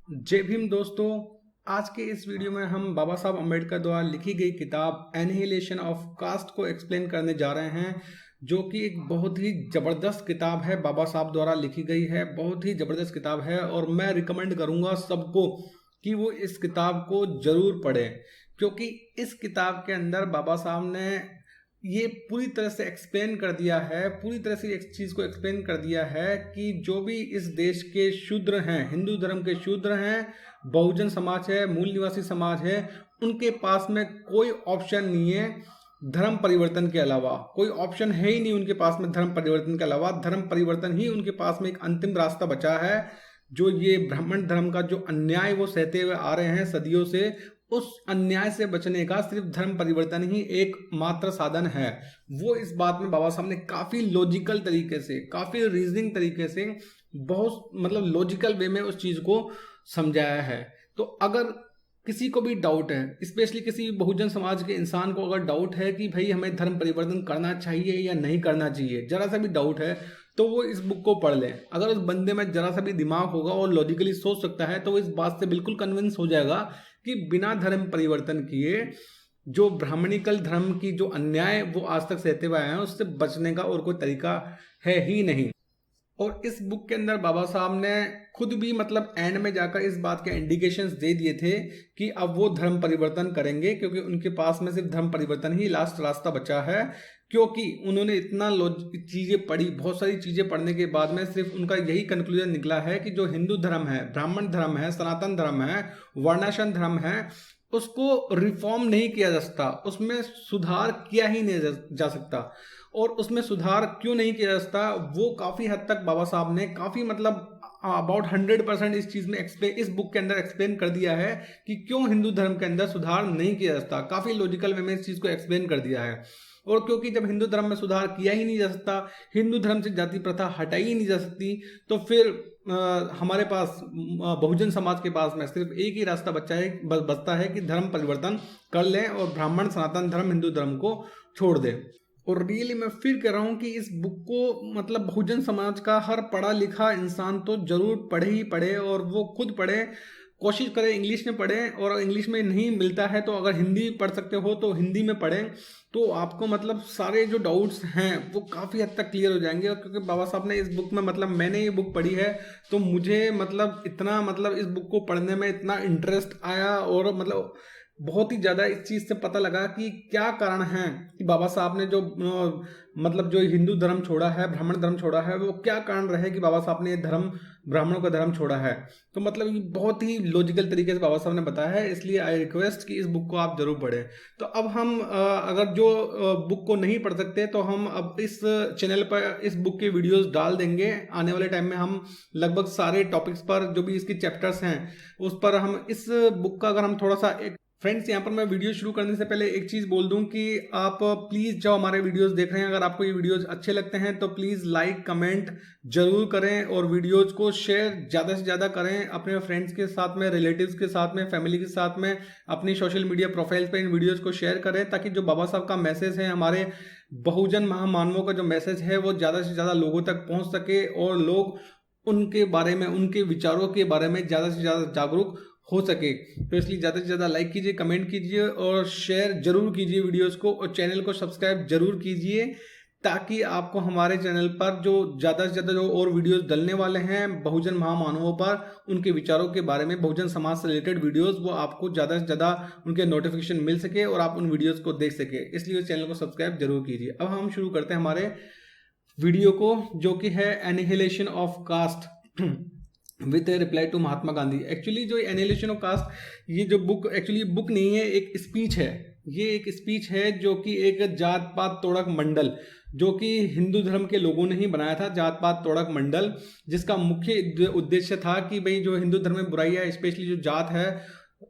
जय भीम दोस्तों। आज के इस वीडियो में हम बाबा साहब अम्बेडकर द्वारा लिखी गई किताब एनिहिलेशन ऑफ कास्ट को एक्सप्लेन करने जा रहे हैं, जो कि एक बहुत ही ज़बरदस्त किताब है। बाबा साहब द्वारा लिखी गई है, बहुत ही ज़बरदस्त किताब है और मैं रिकमेंड करूंगा सबको कि वो इस किताब को ज़रूर पढ़ें, क्योंकि इस किताब के अंदर बाबा साहब ने ये पूरी तरह से एक्सप्लेन कर दिया है, पूरी तरह से एक चीज़ को एक्सप्लेन कर दिया है कि जो भी इस देश के शूद्र हैं, हिंदू धर्म के शूद्र हैं, बहुजन समाज है, मूल निवासी समाज है, उनके पास में कोई ऑप्शन नहीं है धर्म परिवर्तन के अलावा। कोई ऑप्शन है ही नहीं उनके पास में धर्म परिवर्तन के अलावा। धर्म परिवर्तन ही उनके पास में एक अंतिम रास्ता बचा है। जो ये ब्राह्मण धर्म का जो अन्याय वो सहते हुए आ रहे हैं सदियों से, उस अन्याय से बचने का सिर्फ धर्म परिवर्तन ही एक मात्र साधन है। वो इस बात में बाबा साहब ने काफ़ी लॉजिकल तरीके से, काफ़ी रीजनिंग तरीके से, बहुत लॉजिकल वे में उस चीज़ को समझाया है। तो अगर किसी को भी डाउट है, स्पेशली किसी बहुजन समाज के इंसान को अगर डाउट है कि भाई हमें धर्म परिवर्तन करना चाहिए या नहीं करना चाहिए, जरा सा भी डाउट है, तो वो इस बुक को पढ़ लें। अगर उस बंदे में जरा सा भी दिमाग होगा और लॉजिकली सोच सकता है, तो वो इस बात से बिल्कुल कन्विंस हो जाएगा कि बिना धर्म परिवर्तन किए जो ब्राह्मणिकल धर्म की जो अन्याय वो आज तक सहते हुए आए हैं, उससे बचने का और कोई तरीका है ही नहीं। और इस बुक के अंदर बाबा साहब ने खुद भी एंड में जाकर इस बात के इंडिकेशंस दे दिए थे कि अब वो धर्म परिवर्तन करेंगे, क्योंकि उनके पास में सिर्फ धर्म परिवर्तन ही लास्ट रास्ता बचा है। क्योंकि उन्होंने इतना चीज़ें पढ़ी, बहुत सारी चीज़ें पढ़ने के बाद में सिर्फ उनका यही कंक्लूजन निकला है कि जो हिंदू धर्म है, ब्राह्मण धर्म है, सनातन धर्म है, वर्णाश्रम धर्म है, उसको रिफॉर्म नहीं किया जा सकता, उसमें सुधार किया ही नहीं जा सकता। और उसमें सुधार क्यों नहीं किया जा सकता, वो काफ़ी हद तक बाबा साहब ने काफ़ी अबाउट 100% इस चीज़ में इस बुक के अंदर एक्सप्लेन कर दिया है कि क्यों हिंदू धर्म के अंदर सुधार नहीं किया जा सकता। काफ़ी लॉजिकल वे में इस चीज़ को एक्सप्लेन कर दिया है। और क्योंकि जब हिंदू धर्म में सुधार किया ही नहीं जा सकता, हिंदू धर्म से जाति प्रथा हटाई ही नहीं जा सकती, तो फिर हमारे पास बहुजन समाज के पास में सिर्फ एक ही रास्ता बचता है कि धर्म परिवर्तन कर लें और ब्राह्मण, सनातन धर्म, हिंदू धर्म को छोड़ दें। और रियली मैं फिर कह रहा हूँ कि इस बुक को बहुजन समाज का हर पढ़ा लिखा इंसान तो जरूर पढ़े ही पढ़े, और वो खुद पढ़े, कोशिश करें इंग्लिश में पढ़ें, और इंग्लिश में नहीं मिलता है तो अगर हिंदी पढ़ सकते हो तो हिंदी में पढ़ें, तो आपको सारे जो डाउट्स हैं वो काफ़ी हद तक क्लियर हो जाएंगे। और क्योंकि बाबा साहब ने इस बुक में मैंने ये बुक पढ़ी है, तो मुझे इतना इस बुक को पढ़ने में इतना इंटरेस्ट आया, और बहुत ही ज़्यादा इस चीज़ से पता लगा कि क्या कारण है कि बाबा साहब ने जो हिंदू धर्म छोड़ा है, ब्राह्मण धर्म छोड़ा है, वो क्या कारण रहे कि बाबा साहब ने ये धर्म, ब्राह्मणों का धर्म छोड़ा है। तो ये बहुत ही लॉजिकल तरीके से बाबा साहब ने बताया है, इसलिए आई रिक्वेस्ट कि इस बुक को आप जरूर पढ़ें। तो अब हम अगर जो बुक को नहीं पढ़ सकते, तो हम अब इस चैनल पर इस बुक के वीडियोस डाल देंगे। आने वाले टाइम में हम लगभग सारे टॉपिक्स पर, जो भी इसकी चैप्टर्स हैं, उस पर हम इस बुक का अगर हम थोड़ा सा फ्रेंड्स, यहाँ पर मैं वीडियो शुरू करने से पहले एक चीज़ बोल दूं कि आप प्लीज़ जो हमारे वीडियोस देख रहे हैं, अगर आपको ये वीडियोस अच्छे लगते हैं तो प्लीज़ लाइक, कमेंट जरूर करें, और वीडियोस को शेयर ज़्यादा से ज़्यादा करें अपने फ्रेंड्स के साथ में, रिलेटिव्स के साथ में, फैमिली के साथ में, अपनी सोशल मीडिया प्रोफाइल्स पर इन वीडियोज़ को शेयर करें, ताकि जो बाबा साहब का मैसेज है, हमारे बहुजन महामानवों का जो मैसेज है, वो ज़्यादा से ज़्यादा लोगों तक पहुँच सके और लोग उनके बारे में, उनके विचारों के बारे में ज़्यादा से ज़्यादा जागरूक हो सके। तो इसलिए ज़्यादा से ज़्यादा लाइक कीजिए, कमेंट कीजिए और शेयर जरूर कीजिए वीडियोस को, और चैनल को सब्सक्राइब जरूर कीजिए, ताकि आपको हमारे चैनल पर जो ज़्यादा से ज़्यादा जो और वीडियोस डलने वाले हैं बहुजन महामानवों पर, उनके विचारों के बारे में, बहुजन समाज से रिलेटेड वीडियोस, वो आपको ज़्यादा से ज़्यादा उनके नोटिफिकेशन मिल सके और आप उन वीडियोज़ को देख सके। इसलिए उस चैनल को सब्सक्राइब जरूर कीजिए। अब हम शुरू करते हैं हमारे वीडियो को, जो कि है annihilation of caste with a reply to Mahatma Gandhi. Actually जो एनिहिलेशन ऑफ कास्ट, ये जो बुक एक्चुअली बुक नहीं है, एक स्पीच है। ये एक स्पीच है जो कि एक जात पात तोड़क मंडल, जो कि हिंदू धर्म के लोगों ने ही बनाया था, जात पात तोड़क मंडल, जिसका मुख्य उद्देश्य था कि भाई जो हिंदू धर्म में बुराई है, स्पेशली जो जात है,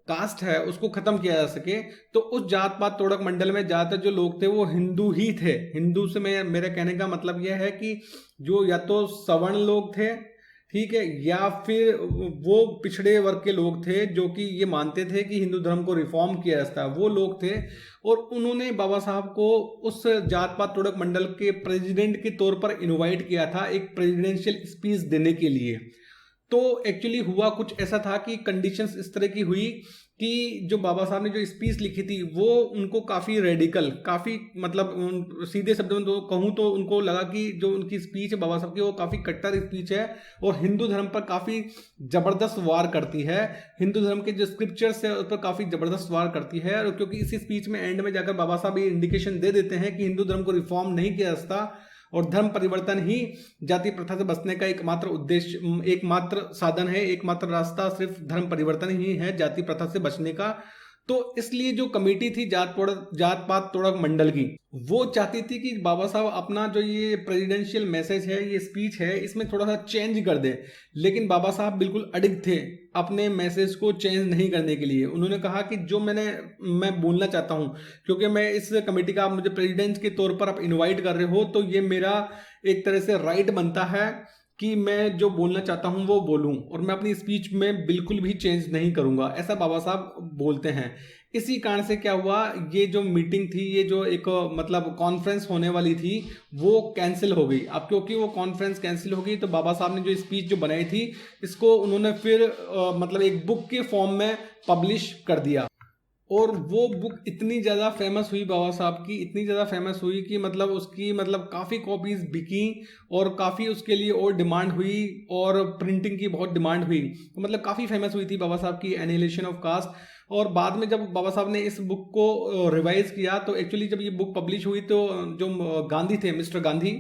कास्ट है, उसको खत्म किया जा सके। तो उस जात पात तोड़क मंडल में ज़्यादातर जो लोग थे वो हिंदू ही थे। हिंदू से मेरे कहने का मतलब यह है कि जो या तो सवर्ण लोग थे, ठीक है, या फिर वो पिछड़े वर्ग के लोग थे जो कि ये मानते थे कि हिंदू धर्म को रिफॉर्म किया जा सकता है, वो लोग थे। और उन्होंने बाबा साहब को उस जात पात तोड़क मंडल के प्रेसिडेंट के तौर पर इनवाइट किया था एक प्रेसिडेंशियल स्पीच देने के लिए। तो एक्चुअली हुआ कुछ ऐसा था कि कंडीशंस इस तरह की हुई कि जो बाबा साहब ने जो स्पीच लिखी थी वो उनको काफ़ी रेडिकल, काफ़ी मतलब सीधे शब्दों में तो कहूँ तो उनको लगा कि जो उनकी स्पीच है बाबा साहब की वो काफ़ी कट्टर स्पीच है और हिंदू धर्म पर काफ़ी ज़बरदस्त वार करती है, हिंदू धर्म के जो स्क्रिप्चर्स है उस पर काफ़ी ज़बरदस्त वार करती है। और क्योंकि इसी स्पीच में एंड में जाकर बाबा साहब ये इंडिकेशन दे देते हैं कि हिंदू धर्म को रिफॉर्म नहीं किया जा सकता और धर्म परिवर्तन ही जाति प्रथा से बचने का एकमात्र उद्देश्य, एकमात्र साधन है, एकमात्र रास्ता सिर्फ धर्म परिवर्तन ही है जाति प्रथा से बचने का। तो इसलिए जो कमेटी थी जात पात तोड़क मंडल की, वो चाहती थी कि बाबा साहब अपना जो ये प्रेसिडेंशियल मैसेज है, ये स्पीच है, इसमें थोड़ा सा चेंज कर दें। लेकिन बाबा साहब बिल्कुल अडिग थे अपने मैसेज को चेंज नहीं करने के लिए। उन्होंने कहा कि जो मैं बोलना चाहता हूँ, क्योंकि मैं इस कमेटी का आप मुझे प्रेसिडेंट के तौर पर आप इन्वाइट कर रहे हो, तो ये मेरा एक तरह से राइट बनता है कि मैं जो बोलना चाहता हूं वो बोलूं और मैं अपनी स्पीच में बिल्कुल भी चेंज नहीं करूंगा, ऐसा बाबा साहब बोलते हैं। इसी कारण से क्या हुआ, ये जो मीटिंग थी, ये जो एक मतलब कॉन्फ्रेंस होने वाली थी वो कैंसिल हो गई। अब क्योंकि वो कॉन्फ्रेंस कैंसिल हो गई तो बाबा साहब ने जो स्पीच जो बनाई थी इसको उन्होंने फिर मतलब एक बुक के फॉर्म में पब्लिश कर दिया। और वो बुक इतनी ज़्यादा फेमस हुई बाबा साहब की, इतनी ज़्यादा फेमस हुई कि मतलब उसकी मतलब काफ़ी कॉपीज़ बिकी और काफ़ी उसके लिए और डिमांड हुई और प्रिंटिंग की बहुत डिमांड हुई। तो मतलब काफ़ी फेमस हुई थी बाबा साहब की एनिहिलेशन ऑफ कास्ट। और बाद में जब बाबा साहब ने इस बुक को रिवाइज किया तो एक्चुअली जब ये बुक पब्लिश हुई तो जो गांधी थे, मिस्टर गांधी,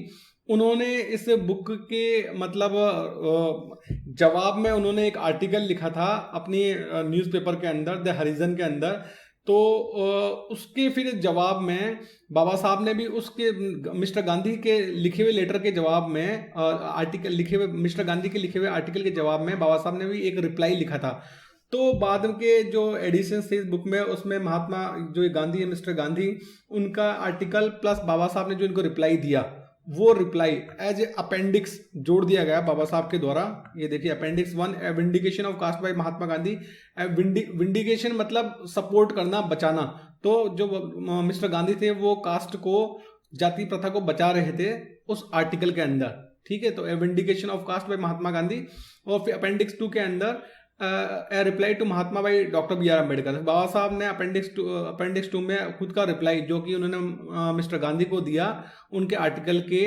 उन्होंने इस बुक के मतलब जवाब में उन्होंने एक आर्टिकल लिखा था अपनी न्यूज़पेपर के अंदर, द हरिजन के अंदर। तो उसके फिर जवाब में बाबा साहब ने भी उसके मिस्टर गांधी के लिखे हुए लेटर के जवाब में आर्टिकल लिखे हुए, मिस्टर गांधी के लिखे हुए आर्टिकल के जवाब में बाबा साहब ने भी एक रिप्लाई लिखा था। तो बाद के जो एडिशन थे इस बुक में, उसमें महात्मा जो गांधी है, मिस्टर गांधी, उनका आर्टिकल प्लस बाबा साहब ने जो इनको रिप्लाई दिया, वो रिप्लाई एज ए अपेंडिक्स जोड़ दिया गया बाबा साहब के द्वारा। ये देखिए appendix 1, vindication of caste by Mahatma Gandhi. Vindication मतलब सपोर्ट करना, बचाना। तो जो मिस्टर गांधी थे वो कास्ट को, जाति प्रथा को बचा रहे थे उस आर्टिकल के अंदर, ठीक है। तो vindication of caste by Mahatma Gandhi. और फिर अपेंडिक्स 2 के अंदर reply to Mahatma by doctor B R Ambedkar. Baba Saheb ने अपेंडिक्स 2 में खुद का रिप्लाई जो कि उन्होंने मिस्टर गांधी को दिया उनके आर्टिकल के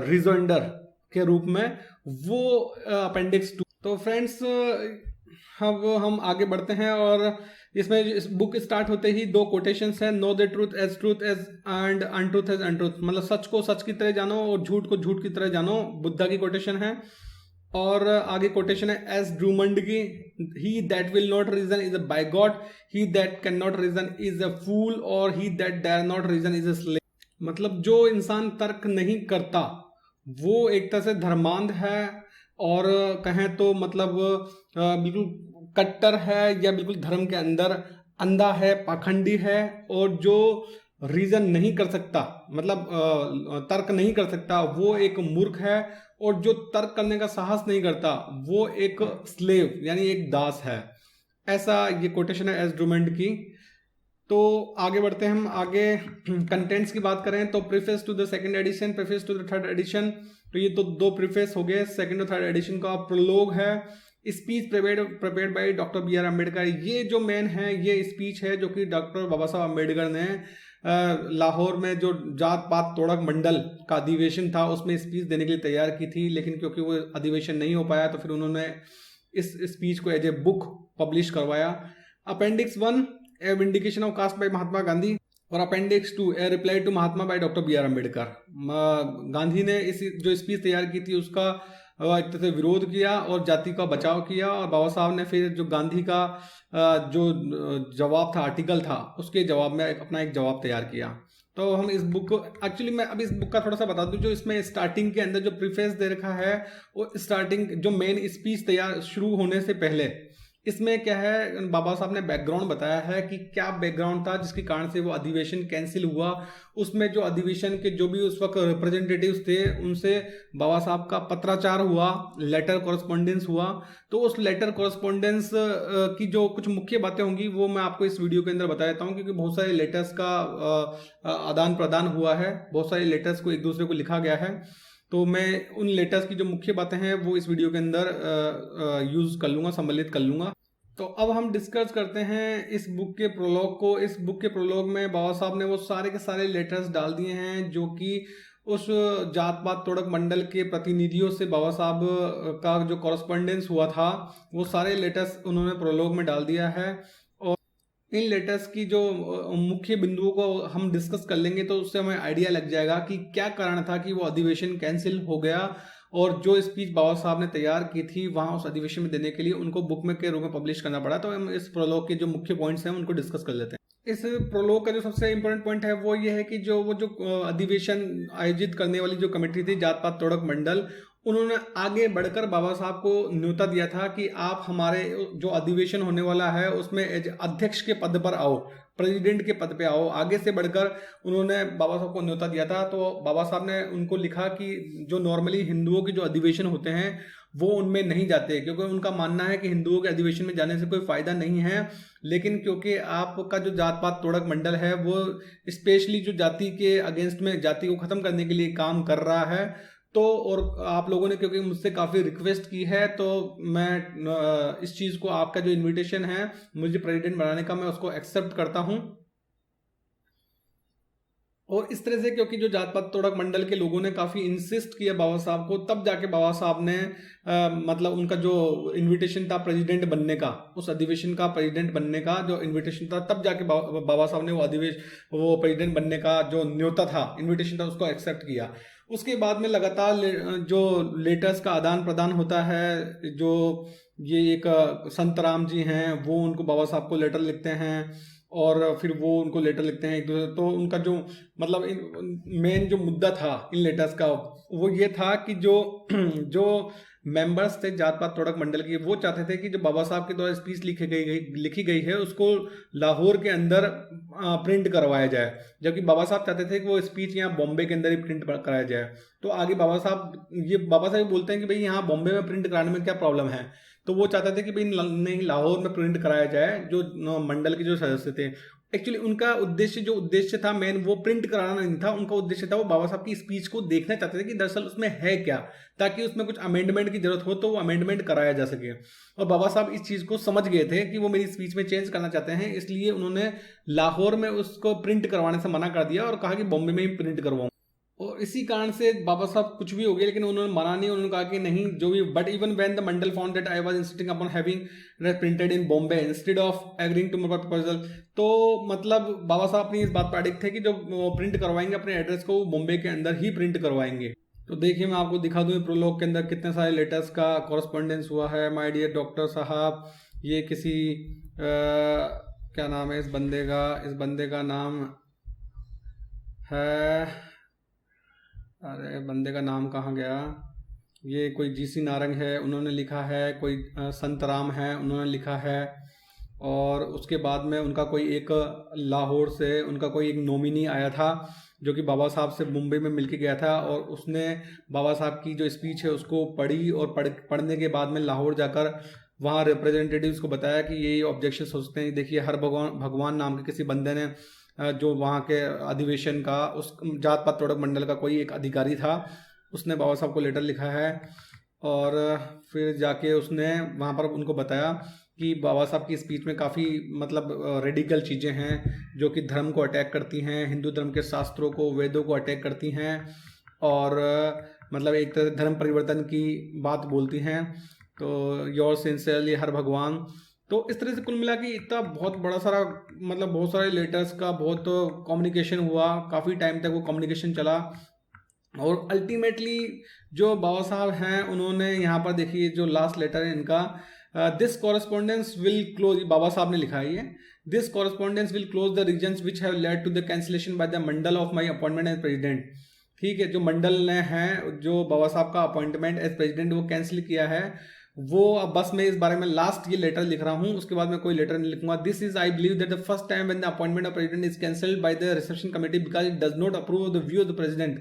रिजोंडर के रूप में, वो अपेंडिक्स 2। तो फ्रेंड्स अब हम आगे बढ़ते हैं और इसमें इस बुक स्टार्ट होते ही 2 कोटेशंस हैं, know the truth as and untruth as untruth, मतलब सच को सच की तरह जानो और झूठ को झूठ की तरह जानो, बुद्धा की कोटेशन है। और आगे कोटेशन है एस ड्रूमंड की, he that will not reason is a bigot, he that can not reason is a fool, और he that dare not reason is a slave. मतलब जो इंसान तर्क नहीं करता वो एक तरह से धर्मांध है, और कहें तो मतलब बिल्कुल कट्टर है या बिल्कुल धर्म के अंदर अंधा है, पाखंडी है। और जो रीजन नहीं कर सकता, मतलब तर्क नहीं कर सकता, वो एक मूर्ख है। और जो तर्क करने का साहस नहीं करता वो एक स्लेव यानी एक दास है। ऐसा ये कोटेशन है एस ड्रूमंड की। तो आगे बढ़ते हैं हम, आगे कंटेंट्स की बात करें तो preface to the second edition, preface to the third edition. तो ये तो 2 प्रीफेस हो गए। सेकंड और थर्ड एडिशन का प्रोलोग है, speech prepared by doctor B R Ambedkar. ये जो मेन है, ये स्पीच है जो कि डॉक्टर बाबा साहब अम्बेडकर ने लाहौर में जो जात पात तोड़क मंडल का अधिवेशन था उसमें स्पीच देने के लिए तैयार की थी। लेकिन क्योंकि वो अधिवेशन नहीं हो पाया तो फिर उन्होंने इस स्पीच को एज ए बुक पब्लिश करवाया। Appendix 1, a vindication of caste by Mahatma Gandhi, और appendix 2, a reply to Mahatma by doctor B R Ambedkar. Gandhi ने इस जो स्पीच तैयार की थी उसका एक तरह से विरोध किया और जाति का बचाव किया, और बाबा साहब ने फिर जो गांधी का जो जवाब था, आर्टिकल था, उसके जवाब में अपना एक जवाब तैयार किया। तो हम इस बुक को एक्चुअली मैं अभी इस बुक का थोड़ा सा बता दूं, जो इसमें स्टार्टिंग के अंदर जो प्रीफेस दे रखा है वो स्टार्टिंग जो मेन स्पीच तैयार शुरू होने से पहले इसमें क्या है, बाबा साहब ने बैकग्राउंड बताया है कि क्या बैकग्राउंड था जिसके कारण से वो अधिवेशन कैंसिल हुआ। उसमें जो अधिवेशन के जो भी उस वक्त रिप्रेजेंटेटिव्स थे उनसे बाबा साहब का पत्राचार हुआ, लेटर कॉरेस्पॉन्डेंस हुआ। तो उस लेटर कॉरेस्पॉन्डेंस की जो कुछ मुख्य बातें होंगी वो मैं आपको इस वीडियो के अंदर बता देता हूँ, क्योंकि बहुत सारे लेटर्स का आदान प्रदान हुआ है, बहुत सारे लेटर्स को एक दूसरे को लिखा गया है। तो मैं उन लेटर्स की जो मुख्य बातें हैं वो इस वीडियो के अंदर यूज़ कर लूँगा, सम्मिलित कर लूँगा। तो अब हम डिस्कस करते हैं इस बुक के प्रोलॉग को। इस बुक के प्रोलॉग में बाबा साहब ने वो सारे के सारे लेटर्स डाल दिए हैं जो कि उस जात पात तोड़क मंडल के प्रतिनिधियों से बाबा साहब का जो कॉरस्पॉन्डेंस हुआ था, वो सारे लेटर्स उन्होंने प्रोलॉग में डाल दिया है। और इन लेटर्स की जो मुख्य बिंदुओं को हम डिस्कस कर लेंगे तो उससे हमें आइडिया लग जाएगा कि क्या कारण था कि वो अधिवेशन कैंसिल हो गया, और जो स्पीच बाबा साहब ने तैयार की थी वहां उस अधिवेशन में देने के लिए उनको बुक में के रूप में पब्लिश करना पड़ा। तो हम इस प्रोलॉग के जो मुख्य पॉइंट्स हैं उनको डिस्कस कर लेते हैं। इस प्रोलॉग का जो सबसे इंपॉर्टेंट पॉइंट है वो ये है कि जो अधिवेशन आयोजित करने वाली जो कमेटी थी जात पात तोड़क मंडल, उन्होंने आगे बढ़कर बाबा साहब को न्योता दिया था कि आप हमारे जो अधिवेशन होने वाला है उसमें अध्यक्ष के पद पर आओ, प्रेसिडेंट के पद पे आओ। आगे से बढ़कर उन्होंने बाबा साहब को न्योता दिया था। तो बाबा साहब ने उनको लिखा कि जो नॉर्मली हिंदुओं के जो अधिवेशन होते हैं वो उनमें नहीं जाते, क्योंकि उनका मानना है कि हिंदुओं के अधिवेशन में जाने से कोई फायदा नहीं है। लेकिन क्योंकि आपका जो जात पात तोड़क मंडल है वो स्पेशली जो जाति के अगेंस्ट में, जाति को खत्म करने के लिए काम कर रहा है, तो और आप लोगों ने क्योंकि मुझसे काफ़ी रिक्वेस्ट की है, तो मैं इस चीज़ को, आपका जो इनविटेशन है मुझे प्रेसिडेंट बनाने का, मैं उसको एक्सेप्ट करता हूं। और इस तरह से क्योंकि जो जात पात तोड़क मंडल के लोगों ने काफ़ी इंसिस्ट किया बाबा साहब को, तब जाके बाबा साहब ने मतलब उनका जो इनविटेशन था प्रेसिडेंट बनने का, उस अधिवेशन का प्रेसिडेंट बनने का जो इनविटेशन था, तब जाके बाबा साहब ने वो प्रेसिडेंट बनने का जो न्योता था, इनविटेशन था, उसको एक्सेप्ट किया। उसके बाद में लगातार जो लेटर्स का आदान प्रदान होता है, जो ये एक संत राम जी हैं वो उनको बाबा साहब को लेटर लिखते हैं, और फिर वो उनको लेटर लिखते हैं एक दूसरे। तो उनका जो मतलब मेन जो मुद्दा था इन लेटर्स का वो ये था कि जो मेंबर्स थे जात पात तोड़क मंडल की, वो चाहते थे कि जो बाबा साहब के द्वारा स्पीच लिखी गई है उसको लाहौर के अंदर प्रिंट करवाया जाए, जबकि बाबा साहब चाहते थे कि वो स्पीच यहाँ बॉम्बे के अंदर ही प्रिंट कराया जाए। तो आगे बाबा साहब बोलते हैं कि भाई यहाँ बॉम्बे में प्रिंट कराने में क्या प्रॉब्लम है। तो वो चाहते थे कि भाई नहीं, लाहौर में प्रिंट कराया जाए। जो मंडल के जो सदस्य थे, एक्चुअली उनका उद्देश्य था मेन, वो प्रिंट कराना नहीं था। उनका उद्देश्य था वो बाबा साहब की स्पीच को देखना चाहते थे कि दरअसल उसमें है क्या, ताकि उसमें कुछ अमेंडमेंट की जरूरत हो तो वो अमेंडमेंट कराया जा सके। और बाबा साहब इस चीज को समझ गए थे कि वो मेरी स्पीच में चेंज करना चाहते हैं, इसलिए उन्होंने लाहौर में उसको प्रिंट करवाने से मना कर दिया और कहा कि बॉम्बे में ही प्रिंट करवाऊं। और इसी कारण से बाबा साहब कुछ भी हो गया, लेकिन उन्होंने माना नहीं। उन्होंने कहा कि नहीं, जो भी, but even when the Mandal found that I was insisting upon having printed in Bombay instead of agreeing to my proposal. तो मतलब बाबा साहब अपनी इस बात पर अडिग थे कि जो प्रिंट करवाएंगे अपने एड्रेस को बॉम्बे के अंदर ही प्रिंट करवाएंगे। तो देखिए मैं आपको दिखा दूं प्रोलॉग के अंदर कितने सारे लेटर्स का कॉरस्पॉन्डेंस हुआ है। माय डियर डॉक्टर साहब, ये किसी क्या नाम है इस बंदे का नाम है, अरे बंदे का नाम कहाँ गया, ये कोई जीसी नारंग है उन्होंने लिखा है, कोई संत राम है उन्होंने लिखा है, और उसके बाद में उनका कोई एक लाहौर से उनका कोई एक नॉमिनी आया था जो कि बाबा साहब से मुंबई में मिलके गया था, और उसने बाबा साहब की जो स्पीच है उसको पढ़ी, और पढ़ने के बाद में लाहौर जाकर वहाँ रिप्रेजेंटेटिव्स को बताया कि ये ऑब्जेक्शन हो सकते हैं। देखिए हर भगवान नाम के किसी बंदे ने, जो वहाँ के अधिवेशन का उस जात पात तोड़क मंडल का कोई एक अधिकारी था, उसने बाबा साहब को लेटर लिखा है। और फिर जाके उसने वहाँ पर उनको बताया कि बाबा साहब की स्पीच में काफ़ी मतलब रेडिकल चीज़ें हैं जो कि धर्म को अटैक करती हैं, हिंदू धर्म के शास्त्रों को, वेदों को अटैक करती हैं, और मतलब एक तरह से धर्म परिवर्तन की बात बोलती हैं। तो योर सिंसियरली हर भगवान। तो इस तरह से कुल मिला के इतना बहुत बड़ा सारा, मतलब बहुत सारे लेटर्स का बहुत कम्युनिकेशन हुआ, काफ़ी टाइम तक वो कम्युनिकेशन चला, और अल्टीमेटली जो बाबा साहब हैं उन्होंने यहाँ पर देखिए जो लास्ट लेटर है इनका, this correspondence will close, Baba Saheb ने लिखा है ये, this correspondence will close the reasons which have led to the cancellation by the Mandal of my appointment as president. ठीक है, जो मंडल ने हैं जो बाबा साहब का अपॉइंटमेंट एज प्रेसिडेंट वो कैंसिल किया है, वो अब बस मैं इस बारे में लास्ट ये लेटर लिख रहा हूँ, उसके बाद मैं कोई लेटर नहीं लिखूंगा। This is I believe that the first time when the appointment of president is cancelled by the reception committee because it does not approve of the view of the president.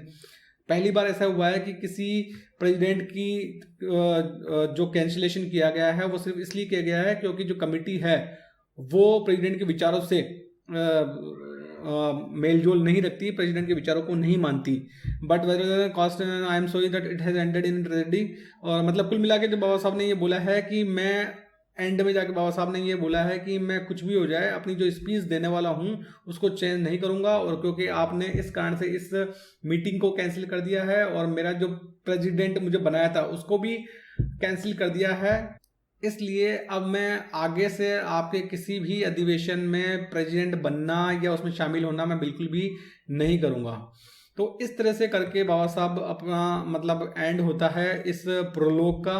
पहली बार ऐसा हुआ है कि किसी president की जो cancellation किया गया है वो सिर्फ इसलिए किया गया है क्योंकि जो कमेटी है वो प्रेसिडेंट के विचारों से मेल जोल नहीं रखती, प्रेसिडेंट के विचारों को नहीं मानती। But cost I am sorry that it has ended in tragedy. और मतलब कुल मिला के जो बाबा साहब ने ये बोला है कि मैं एंड में जाके बाबा साहब ने ये बोला है कि मैं कुछ भी हो जाए अपनी जो स्पीच देने वाला हूँ उसको चेंज नहीं करूँगा, और क्योंकि आपने इस कारण से इस मीटिंग को कैंसिल कर दिया है और मेरा जो प्रेसिडेंट मुझे बनाया था उसको भी कैंसिल कर दिया है, इसलिए अब मैं आगे से आपके किसी भी अधिवेशन में प्रेसिडेंट बनना या उसमें शामिल होना मैं बिल्कुल भी नहीं करूँगा। तो इस तरह से करके बाबा साहब अपना मतलब एंड होता है इस प्रोलोग का।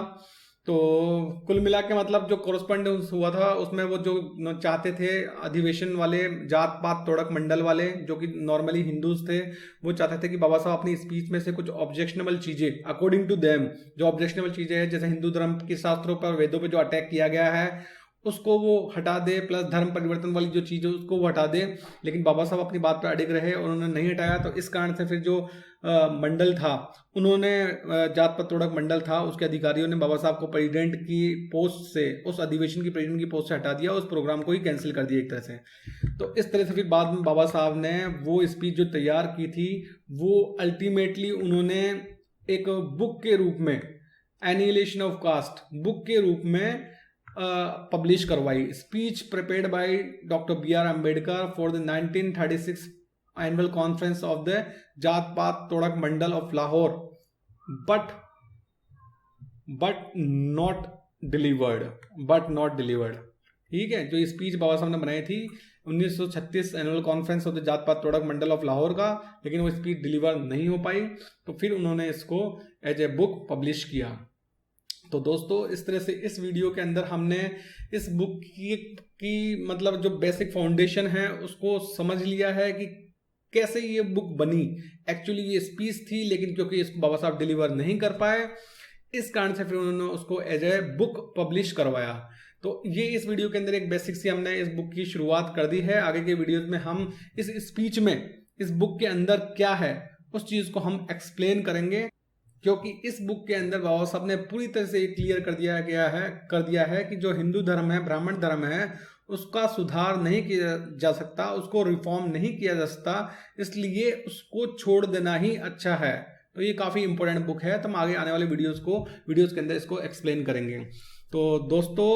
तो कुल मिला के मतलब जो कॉरेस्पॉन्डेंस हुआ था उसमें वो जो चाहते थे अधिवेशन वाले जात पात तोड़क मंडल वाले जो कि नॉर्मली हिंदूज थे, वो चाहते थे कि बाबा साहब अपनी स्पीच में से कुछ ऑब्जेक्शनेबल चीज़ें अकॉर्डिंग टू देम, जो ऑब्जेक्शनेबल चीज़ें हैं जैसे हिंदू धर्म के शास्त्रों पर वेदों पर जो अटैक किया गया है उसको वो हटा दे, प्लस धर्म परिवर्तन वाली जो चीज़ है उसको वो हटा दे। लेकिन बाबा साहब अपनी बात पर अडिग रहे और उन्होंने नहीं हटाया। तो इस कारण से फिर जो मंडल था उन्होंने जात पात तोड़क मंडल था उसके अधिकारियों ने बाबा साहब को प्रेसिडेंट की पोस्ट से, उस अधिवेशन की प्रेसिडेंट की पोस्ट से हटा दिया, उस प्रोग्राम को ही कैंसिल कर दिया एक तरह से। तो इस तरह से फिर बाद में बाबा साहब ने वो स्पीच जो तैयार की थी वो अल्टीमेटली उन्होंने एक बुक के रूप में, एनिहिलेशन ऑफ कास्ट बुक के रूप में पब्लिश करवाई। Speech prepared by doctor B.R. Ambedkar for the 1936 annual conference of the Jat Pat Todak Mandal of Lahore, but not delivered. ठीक है, जो स्पीच बाबा साहब ने बनाई थी 1936 annual conference of the Jat Pat Todak Mandal of Lahore का, लेकिन वो स्पीच डिलीवर नहीं हो पाई, तो फिर उन्होंने इसको एज ए बुक पब्लिश किया। तो दोस्तों इस तरह से इस वीडियो के अंदर हमने इस बुक की मतलब जो बेसिक फाउंडेशन है उसको समझ लिया है कि कैसे ये बुक बनी। एक्चुअली ये स्पीच थी लेकिन क्योंकि इसको बाबा साहब डिलीवर नहीं कर पाए इस कारण से फिर उन्होंने उसको एज ए बुक पब्लिश करवाया। तो ये इस वीडियो के अंदर एक बेसिक सी हमने इस बुक की शुरुआत कर दी है। आगे के वीडियोज में हम इस स्पीच में इस बुक के अंदर क्या है उस चीज़ को हम एक्सप्लेन करेंगे, क्योंकि इस बुक के अंदर बाबा साहब ने पूरी तरह से क्लियर कर दिया है कि जो हिंदू धर्म है, ब्राह्मण धर्म है, उसका सुधार नहीं किया जा सकता, उसको रिफॉर्म नहीं किया जा सकता, इसलिए उसको छोड़ देना ही अच्छा है। तो ये काफ़ी इंपॉर्टेंट बुक है, तो हम आगे आने वाले वीडियोज़ के अंदर इसको एक्सप्लेन करेंगे। तो दोस्तों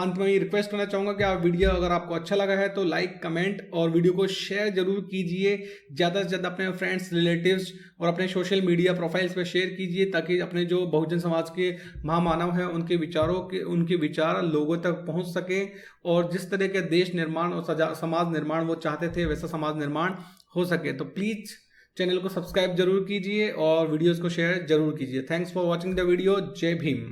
अंत में ये रिक्वेस्ट करना चाहूँगा कि आप वीडियो अगर आपको अच्छा लगा है तो लाइक, कमेंट और वीडियो को शेयर जरूर कीजिए। ज़्यादा से ज़्यादा अपने फ्रेंड्स, रिलेटिव्स और अपने सोशल मीडिया प्रोफाइल्स पर शेयर कीजिए ताकि अपने जो बहुजन समाज के महामानव हैं उनके विचार लोगों तक पहुँच सकें और जिस तरह के देश निर्माण और समाज निर्माण वो चाहते थे वैसा समाज निर्माण हो सके। तो प्लीज़ चैनल को सब्सक्राइब जरूर कीजिए और वीडियोज़ को शेयर जरूर कीजिए। Thanks for watching the video. जय भीम।